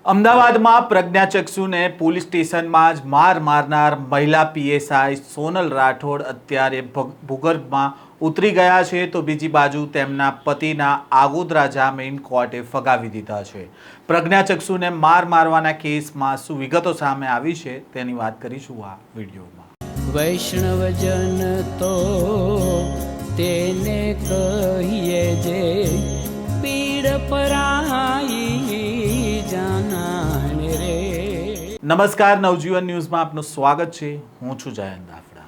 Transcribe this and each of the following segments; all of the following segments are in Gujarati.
અમદાવાદમાં પ્રજ્ઞાચક્ષુને પોલીસ સ્ટેશનમાં જ માર મારનાર મહિલા પીએસઆઈ સોનલ રાઠોડ અત્યારે ભૂગર્ભમાં ઉતરી ગયા છે, તો બીજી બાજુ તેમના પતિના આગોતરા જામીન કોર્ટે ફગાવી દીધા છે। પ્રજ્ઞાચક્ષુને માર મારવાના કેસમાં શું વિગતો સામે આવી છે તેની વાત કરીશું આ વિડીયોમાં। વૈષ્ણવજન તો તેને કહીએ જે પીડ પરાઈ જાનાને રે। નમસ્કાર, નવજીવન ન્યૂઝમાં આપનું સ્વાગત છે। હું છું જયંત દાફડા।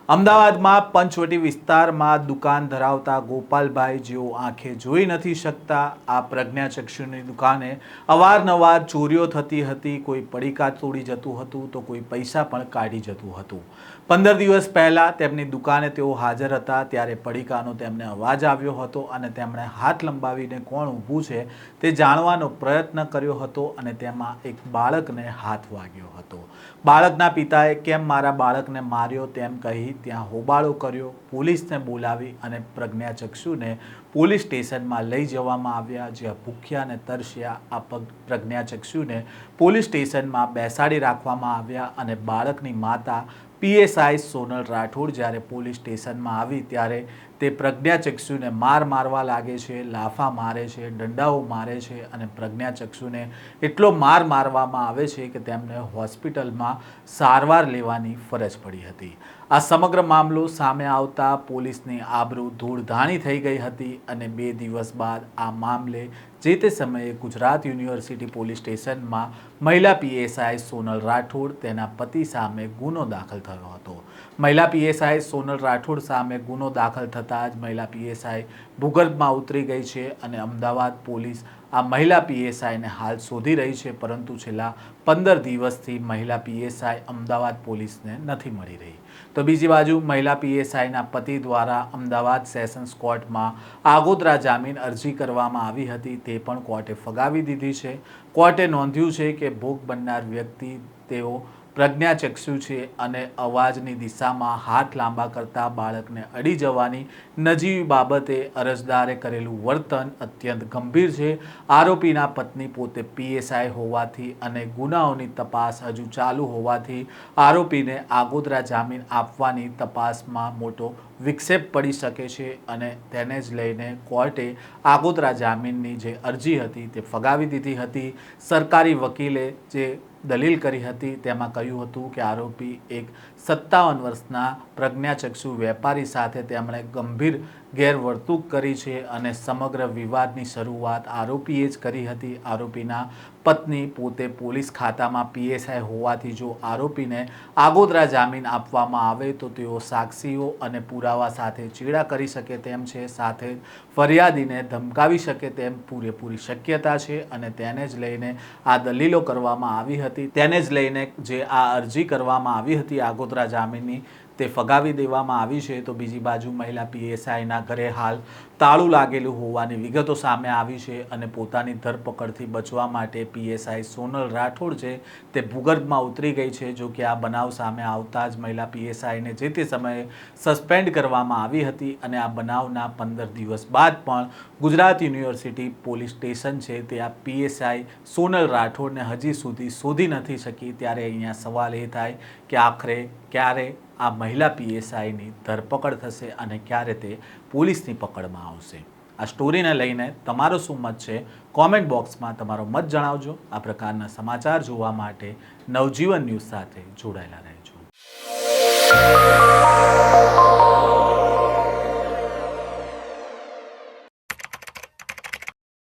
અમદાવાદમાં પંચવટી વિસ્તારમાં દુકાન ધરાવતા ગોપાલભાઈ, જેઓ આંખે જોઈ નથી શકતા, આ પ્રજ્ઞાચક્ષુની દુકાને અવારનવાર ચોરીઓ થતી હતી। કોઈ પડીકા તોડી જતું હતું તો કોઈ પૈસા પણ કાઢી જતું હતું। 15 દિવસ પહેલા તેમની દુકાને તેઓ હાજર હતા ત્યારે પડીકાનો તેમને અવાજ આવ્યો હતો અને તેમણે હાથ લંબાવીને કોણ ઊભું છે તે જાણવાનો પ્રયત્ન કર્યો હતો અને તેમાં એક બાળકને હાથ વાગ્યો હતો। બાળકના પિતાએ કેમ મારા બાળકને માર્યો તેમ કહી ત્યાં હોબાળો કર્યો। પોલીસને બોલાવી અને પ્રજ્ઞાચક્ષુને પોલીસ સ્ટેશનમાં લઈ જવામાં આવ્યા, જ્યાં ભૂખ્યા અને તરસ્યા આ પ્રજ્ઞાચક્ષુને પોલીસ સ્ટેશનમાં બેસાડી રાખવામાં આવ્યા અને બાળકની માતા પીએસઆઈ સોનલ રાઠોડ જ્યારે પોલીસ સ્ટેશનમાં આવી ત્યારે તે પ્રજ્ઞાચક્ષુને મારવા લાગે છે, લાફા મારે છે, દંડાઓ મારે છે અને પ્રજ્ઞાચક્ષુને એટલો મારવામાં આવે છે કે તેમને હોસ્પિટલમાં સારવાર લેવાની ફરજ પડી હતી। આ સમગ્ર મામલો સામે આવતા પોલીસની આબરૂ ધૂળધાણી થઈ ગઈ હતી અને 2 દિવસ બાદ આ મામલે જે તે સમયે ગુજરાત યુનિવર્સિટી પોલીસ સ્ટેશનમાં મહિલા પીએસઆઈ સોનલ રાઠોડ તેના પતિ સામે ગુનો દાખલ થયો હતો। મહિલા પીએસઆઈ સોનલ રાઠોડ સામે ગુનો દાખલ થતાં જ મહિલા પીએસઆઈ ભૂગર્ભમાં ઉતરી ગઈ છે અને અમદાવાદ પોલીસ આ મહિલા પીએસઆઈને હાલ શોધી રહી છે, પરંતુ છેલ્લા 15 દિવસથી મહિલા પીએસઆઈ અમદાવાદ પોલીસને નથી મળી રહી। તો બીજી બાજુ મહિલા પીએસઆઈના પતિ દ્વારા અમદાવાદ સેશન્સ કોર્ટમાં આગોતરા જામીન અરજી કરવામાં આવી હતી, તે પણ કોર્ટે ફગાવી દીધી છે। કોર્ટે નોંધ્યું છે કે ભોગ બનનાર વ્યક્તિ તેઓ પ્રજ્ઞાચક્ષુ છે અને અવાજની દિશામાં હાથ લાંબા કરતા બાળકને અડી જવાની નજીવી બાબતે અરજદારે કરેલું વર્તન અત્યંત ગંભીર છે। આરોપીના પત્ની પોતે પીએસઆઈ હોવાથી અને ગુનાઓની તપાસ હજુ ચાલુ હોવાથી આરોપીને આગોતરા જામીન આપવાની તપાસમાં મોટો વિક્ષેપ પડી શકે છે અને તેને જ લઈને કોર્ટે આગોતરા જામીનની જે અરજી હતી તે ફગાવી દીધી હતી। સરકારી વકીલે જે દલીલ કરી હતી તેમાં કહ્યું હતું કે આરોપી એક 57 વર્ષના પ્રજ્ઞાચક્ષુ વેપારી સાથે તેમણે ગંભીર ગેરવર્તણૂક કરી છે અને સમગ્ર વિવાદની શરૂઆત આરોપીએ જ કરી હતી। આરોપીના પત્ની પોતે પોલીસ ખાતામાં પીએસઆઈ હોવાથી જો આરોપીને આગોતરા જામીન આપવામાં આવે તો તેઓ સાક્ષીઓ અને પુરાવા સાથે ચેડા કરી શકે તેમ છે, સાથે ફરિયાદીને ધમકાવી શકે તેમ પૂરેપૂરી શક્યતા છે અને તેને જ લઈને આ દલીલો કરવામાં આવી હતી। તેને જ લઈને જે આ અરજી કરવામાં આવી હતી આગોતરા જામીનની તે ફગાવી દેવામાં આવી છે। તો બીજી બાજુ મહિલા પીએસઆઈના ઘરે હાલ તાળું લાગેલું હોવાની વિગતો સામે આવી છે અને પોતાની ધરપકડથી બચવા માટે પીએસઆઈ સોનલ રાઠોડ છે તે ભૂગર્ભમાં ઉતરી ગઈ છે। જો કે આ બનાવ સામે આવતા જ મહિલા પીએસઆઈને જે તે સમયે સસ્પેન્ડ કરવામાં આવી હતી અને આ બનાવના 15 દિવસ બાદ પણ ગુજરાત યુનિવર્સિટી પોલીસ સ્ટેશન છે તે આ પીએસઆઈ સોનલ રાઠોડને હજી સુધી શોધી નથી શકી। ત્યારે અહીંયા સવાલ એ થાય કે આખરે ક્યારે આ મહિલા પીએસઆઈની ધરપકડ થશે અને ક્યારે તે પોલીસની પકડમાં આવશે? આ સ્ટોરીને લઈને તમારો શું મત છે? કોમેન્ટ બોક્સમાં તમારો મત જણાવજો। આ પ્રકારના સમાચાર જોવા માટે નવજીવન ન્યૂઝ સાથે જોડાયેલા રહેજો।